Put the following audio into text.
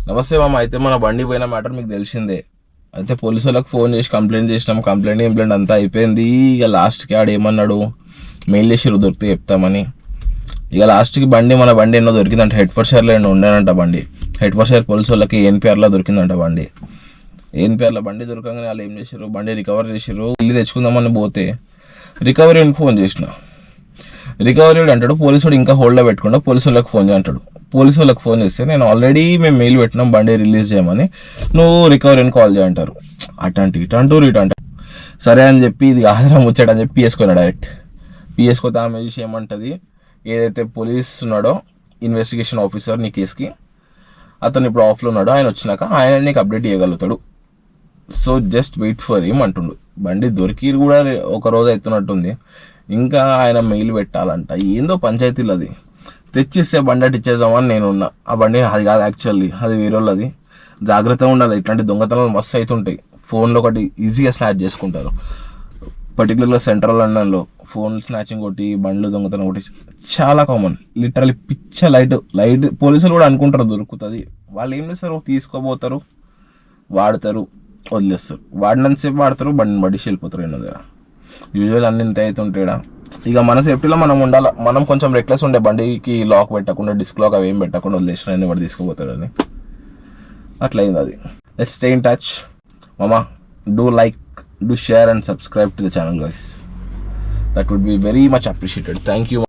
నమస్తే మామ. అయితే మన బండి పోయిన మ్యాటర్ మీకు తెలిసిందే. అయితే పోలీసు వాళ్ళకి ఫోన్ చేసి కంప్లైంట్ చేసినాం. కంప్లైంట్ అంతా అయిపోయింది. ఇక లాస్ట్కి ఆడు ఏమన్నాడు, మెయిల్ చేసిరు దొరికితే చెప్తామని. ఇక లాస్ట్కి మన బండి ఎన్నో దొరికిందంట. హెడ్ ఫర్ షేర్లో ఎన్నో ఉండేనంట బండి. హెడ్ ఫర్ షేర్ పోలీసు వాళ్ళకి ఎన్పిఆర్లో దొరికిందంట బండి. ఎన్పిఆర్లో బండి దొరకగానే వాళ్ళు ఏం చేశారు, బండి రికవర్ చేసారు. ఇల్లు తెచ్చుకుందామని పోతే రికవరీకి ఫోన్ చేసిన. రికవరీ అంటాడు పోలీసు వాడు ఇంకా హోల్డ్లో పెట్టుకుండా పోలీసు వాళ్ళకి ఫోన్ అంటాడు. పోలీసు వాళ్ళకి ఫోన్ చేస్తే నేను ఆల్రెడీ మేము మెయిల్ పెట్టినాం బండి రిలీజ్ చేయమని, నువ్వు రికవరీని కాల్ చేయంటారు. అటంటి ఇటంటారు. సరే అని చెప్పి ఇది ఆధారం వచ్చాడు అని చెప్పి పిఎస్కోనా డైరెక్ట్. పిఎస్కోతే ఆమె విషయం ఏమంటుంది, ఏదైతే పోలీస్ ఉన్నాడో ఇన్వెస్టిగేషన్ ఆఫీసర్ నీ కేసుకి, అతను ఇప్పుడు ఆఫ్లో ఉన్నాడు, ఆయన వచ్చినాక ఆయన నీకు అప్డేట్ చేయగలుగుతాడు. So just wait for him అంటుండు. బండి దొరికి కూడా ఒక రోజు అవుతున్నట్టుంది. ఇంకా ఆయన మెయిల్ పెట్టాలంట. ఏందో పంచాయతీలు అది. తెచ్చిస్తే బండి అటు ఇచ్చేద్దామని నేను ఉన్నా. ఆ బండి అది కాదు యాక్చువల్లీ, అది వేరే వాళ్ళది. జాగ్రత్తగా ఉండాలి. ఇట్లాంటి దొంగతనాలు మస్తు అవుతుంటాయి. ఫోన్లో ఒకటి ఈజీగా స్నాచ్ చేసుకుంటారు. పర్టికులర్గా సెంట్రల్ లండన్లో ఫోన్ స్నాచింగ్ ఒకటి, బండ్లు దొంగతనం ఒకటి చాలా కామన్. లిటరలీ పిచ్చ లైట్ పోలీసులు కూడా అనుకుంటారు దొరుకుతుంది. వాళ్ళు ఏం చేస్తారు, తీసుకోబోతారు, వాడతారు, వదిలేస్తారు. వాడినంతసేపు వాడతారు, బండిని పడిసి వెళ్ళిపోతారు. ఎన్నో దగ్గర యూజువల్ అన్ని ఇంత అవుతుంటాడా. ఇక మన సేఫ్టీలో మనం ఉండాలి. మనం కొంచెం రెక్లెస్ ఉండే, బండికి లాక్ పెట్టకుండా, డిస్క్ లాక్ అవి ఏం పెట్టకుండా వదిలేసిన అన్ని వాడు తీసుకుపోతాడని. అట్లా అయింది అది. లెట్స్ స్టే ఇన్ టచ్ మామా. Do like, do share and subscribe to the channel guys. That would be very much appreciated. Thank you.